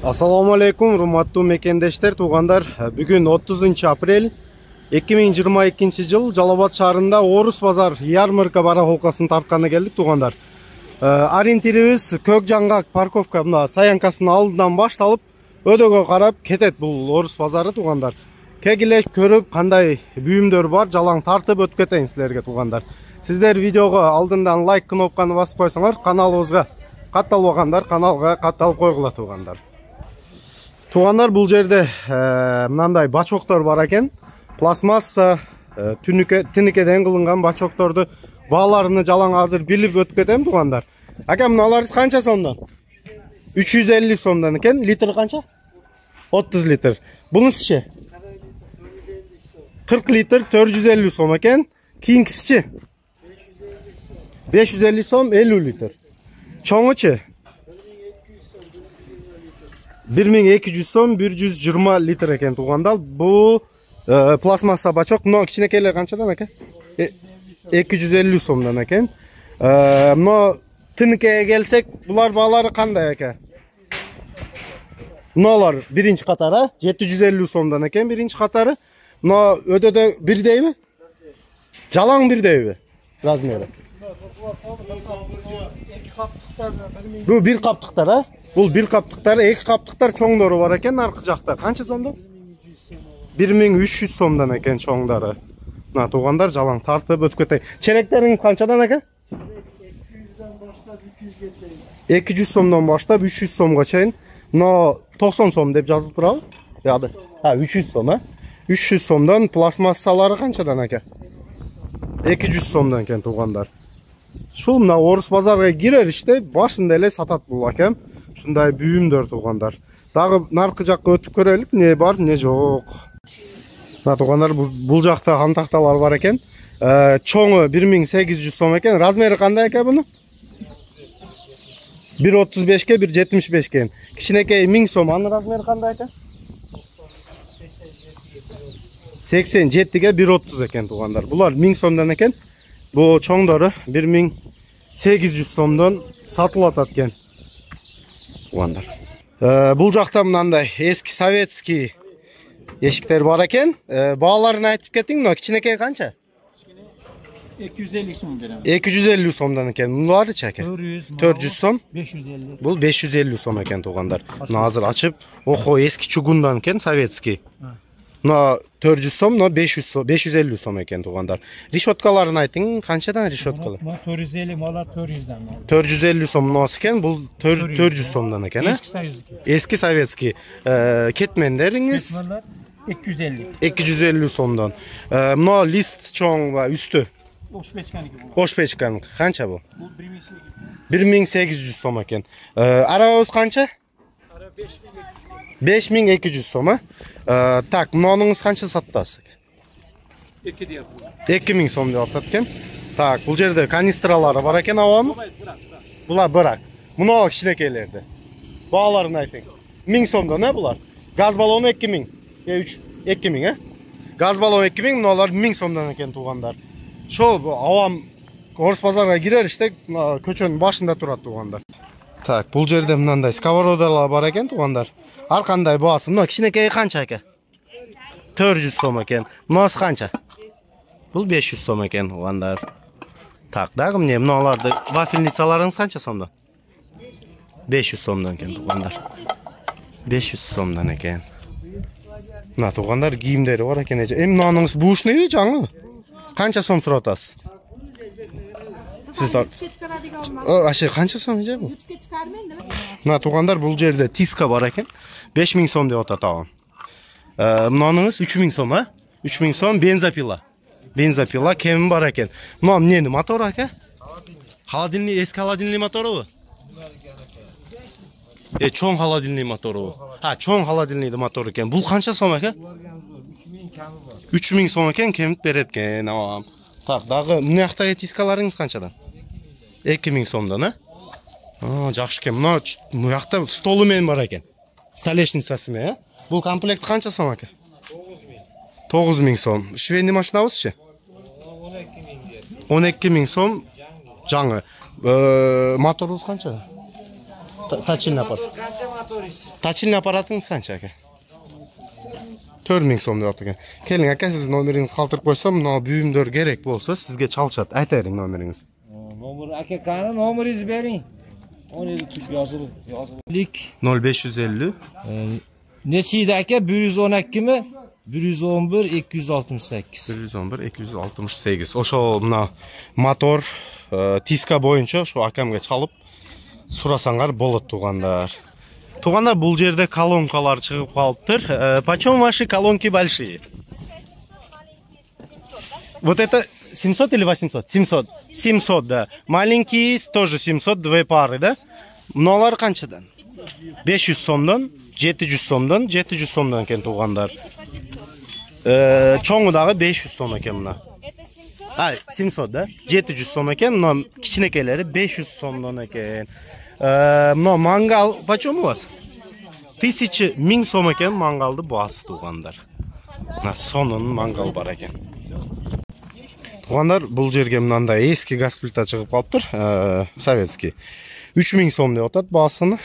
Assalamu alaikum, урматтуу мекендештер, туугандар. Бүгүн 30 апрель 2022 жыл Жалал Абад шаарында Орус базар ярмарка барахолкасын тартканы келдик, туугандар. Ориентирибиз Көк Жаңгак парковка мына стоянкасынын алдынан башталып, өдөгө карап кетет бул Орус базары, туугандар. Кегиле көрүп, кандай бүйүмдөр бар, жалаң тартып өтүп кетейин силерге, туугандар. Сиздер видеого алдындан лайк кнопканы басып койсоңор, каналыбызга катталбагандар каналга катталып койгула, туугандар. Туғандар, бұл жерде мынандай бачоктор бар екен. Пластмасса, тинекеден кылынган бачокторду бааларыны жалаң азыр билип өтүп кетем, туғандар. Ака, мыналарыңыз канча сомдон? 350 сомдон екен. Литр канча? 30 литр. Бунусучу? 40 литр 450 сом екен. Кийинкисичи? 550 сом 50 литр. Чоңучу? 1200 сом 120 литр екен, туғандар. Бұл пластмасса бачок. Мына кичинекейлер канчадан екен? 250 сомдан екен. Мына тинекеге келсек, булар баалары кандай екен? Мыналар биринчи катары 750 сомдан екен, биринчи катары. Мына өдөдө бирдейби? Жалаң бирдейби? Размери. Бул бир каптыктар, а? Бұл бір қаптықтары, екі қаптықтар чоңдары бар екен арқы жақта. Қанша сомда? 1300 сомдан екен чоңдары. Мына туғандар жалаң тартып өтіп кетейін. Черектеріңіз қаншадан екен? 200 сомдан баштап 300 сомға чейін. Мына 90 сом деп жазылып тұрады. Яды. 300 сом, а? 300 сомдан пластмассалары қаншадан екен? 200 сомдан екен туғандар. Шул мына Орус базарға кирер іште башында эле сатат бұл екен. Шундай бүйүмдөр, туғандар. Дагы наркы жакка өтүп көрөлүк, не бар, не жок. Мына туғандар, бул жакта антакталар бар экен. Чоңу 1800 сом экен. Размери кандай экен буну? 1.35ке 1.75 экен. Кичинекей 1000 сом. Анын размери кандай экен? 87ге 1.30 экен, туғандар. Булар 1000 сомдон экен. Бул чоңдору 1800 сомдон сатылып атат экен. Туғандар. Бұл жақта мынандай эски советский эшиктер бар екен. Бааларын айтып кетиң, мына кичинекей канча? 250 сом берем. 250 сомдан екен. Мыналары чаке? 400 сом. 550. Бұл 550 сом екен, туғандар. Мына азыр ачып, охо, эски чугундан екен, советский. Мына 400 сом, мына 550 сом екен, туғандар. Решеткаларын айтың, канчадан решеткалар? 450, мала 400'dan. 450 сом мынасы екен, бұл 400 сомдан екен, а? Eski советский. Кетмендеріңіз? Кетмендер 250. 250 сомдан. Мына лист чоң ба, үстү? Ошпечканики. Канча бұл? 1800 сом екен. Арабыз канча? 5200 сом, а? Так, мынаныңыз канча саттасыз? 2000 сом деп атат екен. Так, бұл жерде канистралары бар екен, ауамы? Бұлар бирак. Мына кичинекейлерди. Бааларын айтың. 1000 сомдан, а бұлар? Газ баллону 2000. 2000, а? Газ баллону 2000, мыналар 1000 сомдан екен, туғандар. Шол авам Орус базарға кирер іште көчөнүн башында турат, туғандар. Так, бұл жерде мынандай сковородалар бар екен, туғандар. Ар кандай баасы? Мына кичинекей канча экен? 400 сом екен. Мынасы канча? Бул 500 сом екен, туғандар. Так, дагы эмне мыналарды вафельницаларыңыз канча сомдон? 500 сомдон екен, туғандар. 500 сомдон екен. Мына туғандар кийимдери бар екен. Мынаныңыз бушныйбы, жаңы? Канча сом сурап атасыз? Siz de... Aşağı kança son diyecek mi? Mına tuğanlar bu yerde tiska var eken. 5000 som diye otatam. Mınanınız 3000 som, ha? 3000 som benzapila. Benzapila kemi var eken. Mınam neydi? Motor eken? Haladinli, eski haladinli motoru bu? Çoğun haladinli motoru bu. Ha, çoğun haladinli motoru eken. Bu kança som eken? 3000 som eken kemit beretken. Tamam. Так, дагы мына жактагы тискаларыңыз канчадан? 2000 сомдон, а? Жакшы экен. Мына жакта столу менен бар экен. Столешницасы менен, а? Бул комплект канча сом экен? 9000 сом. Швейный машинабызчы? 12000 сом жаңы. Моторубуз канча? Точильный аппарат. Qancha motoringiz? Точильный аппаратыңыз қанша aka? 4000 сом деп атыр екен. Келің aka, сіз номеріңізді қалтырып қойсам, мынау бүйімдер керек болса, сізге чалышады. Айта берің номеріңіз. Nomer aka qani nomeringizni bering. 17 tub yozilib. Lik 0550 necha edi aka? 112 mi? 111 268. 111 268. Ошо мына мотор тиска боюнча ошо акамга чалып сурасаңар болот тугандар. Тугандар, бул жерде колонкалар чыгып калыптыр. Почем ваши колонки большие? Вот это 700 или 800? 700. 700, да. Маленькие тоже 700, две пары, да? Мыналар канчадан? 500 сомдон, 700 сомдон, 700 сомдон экен тугандар. Чоңу дагы 500 сом экен мына. Это 700? А, 700, да? 700 сом экен, мына кичинекейлери 500 сомдон экен. Мына мангал почем у вас? 1000 сом экен мангалды баасы тугандар. Мына сонун мангал бар экен. Тугандар, бул жерге мынандай эски газ плита чыгып калыптыр, советский. 3000 сом деп атат баасыны.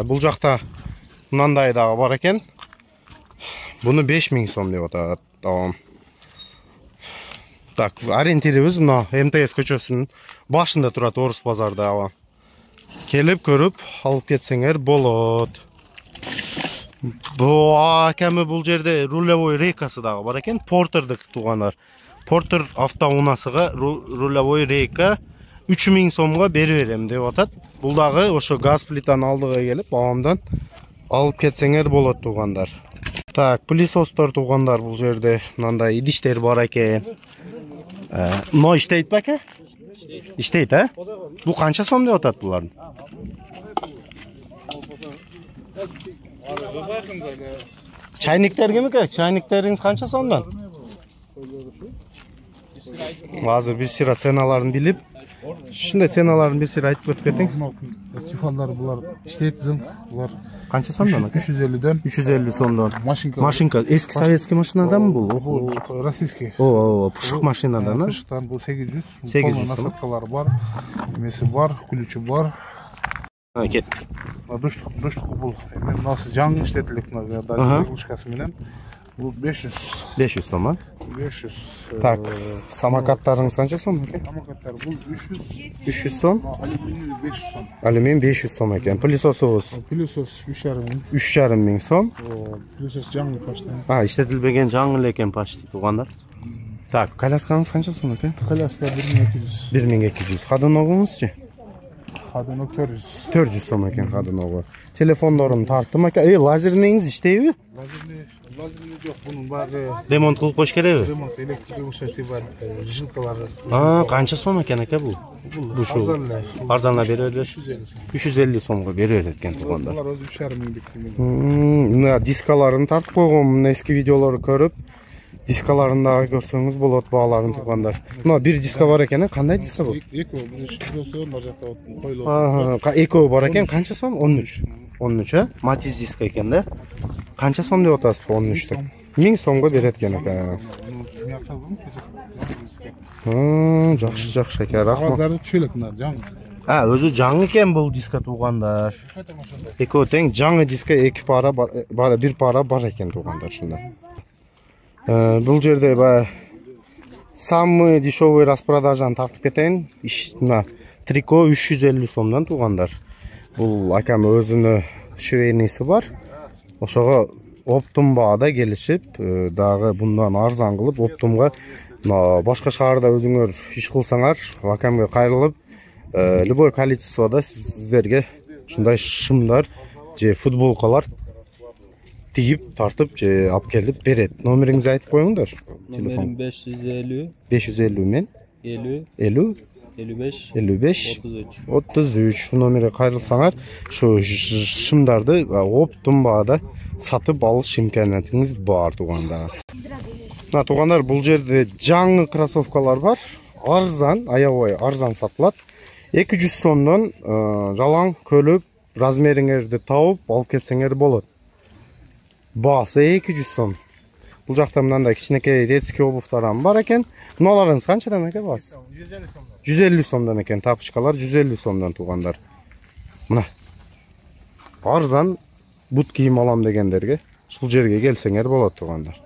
Бул жакта мынандай дагы бар экен. Буну 5000 сом деп атат. Так, ориентирибиз мына МТС көчөсүнүн башында турат, Орус базарда аба. Келип көрүп алып кетсеңер болот. Бу акамы бул жерде рулевой рейкасы дагы бар экен, портердик тугандар. Портер автоунасыга рулевой рейка 3000 сомго берип берем деп атат. Бул дагы ошо газ плитанын алдыга келип, абамдан алып кетсеңер болот тугандар. Так, пылесостор тугандар, бул жерде мындай идиштер бар экен. Но иштейт беке? Иштейт, а? Бул канча сом деп атат буларды? Чайниктер кимеке? Чайниктериңиз канча сомдон? Азыр биз сыра ценаларын билип, ушундай ценаларын биз сыра айтып өтүп кетиң. Телефондар булар иштейт зым. Булар Канча сомдон? 350дөн. 350 сомдон. Машинка эски советский машинадан бул? Российский. О, пушук машинадан, а? Пушуктан бул 800. 800 насадкалары бар. Эмеси бар, ключу бар. Кет. Душтук бул. Эми мынасы жаңы иштетилип мына заглушкасы менен. Бул 500. 500 сом, а? 500. Так, самокаттарыңыз канча сом экен? Самокаттар бул 300. 300 сом. Алюминий 500 сом. Алюмин 500 сом экен. Пылесосубуз Пылесос 3,5. 3,5 сом. Пылесос жаңы почти. Иштетилбеген жаңы эле экен почти тугандар. Так, коляскаңыз канча сом экен? Коляска 1200. 1200. Ходуногуңузчу? Ходунок 400. 400 сом экен ходуногу. Телефондорун тарттым экен. Лазерниңиз иштейби? Лазерный жок, бунун баары Ремонт кылып коюш керекби? ремонт электрик ушати бар, жилкалары. Канча сом экен эке бул? Бушу Арзанлы. арзанла берип берет. 350 сом. 350 сомго берип берет экен тугандар. Булар өзү 3,5 миңдик. Мына дискаларын тартып койгон, мына эски видеолорду көрүп, дискаларын дагы көрсөңүз болот бааларын тугандар. Мына бир диска бар экен, кандай диска бул? Экөө, бул шилосу нар жакта коюлат. Экөө бар экен, канча сом? 13. 13, а? Матиз диска экен да? Канча сом деп атасыз 13 деп? 1000 сомго берет экен экен. Жакшы экен, рахмат. Кагаздары түшө элек мына жаңы. Өзү жаңы экен бул диска тугандар. Экөө тең жаңы диска 2 пара бар, бир пара бар экен тугандар ушунда. Бул жерде самый дешевый распродажаны тартып кетейин. Мына трико 350 сомдон тугандар. Бул акам өзүнө швейныйсы бар. Ошого оптум баада келишип, дагы bundan арзан кылып оптумга башка шаарда өзүңөр иш кылсаңар, акамга кайрылып, любой количествода сиздерге ушундай шымдар же футболкалар тигип, тартып же алып келип берет. Номериңизди айтып коюңдар. Numaram 550 550 мен 50 50 55 55 33. 33 номерге кайрылсаңар, şu шымдарды оптум баада сатып алыш имканатыңыз бар тугандар. Мына тугандар, бул жерде жаңы кроссовкалар бар. Арзан, аябай арзан сатылат. 200 сомдон жалаң көлүп, размериңерди тауып алып кетсеңер болот. Баасы 200 сом. Бул жакта мындай кичинекей детский обувтар бар экен. Мыналарыңыз канчадан экен баасы? 150 сомдон экен, тапочкалар 150 сомдон тугандар. Мына Arzan but kiyim alam degenlerge ушул жерге келсеңер болот тугандар.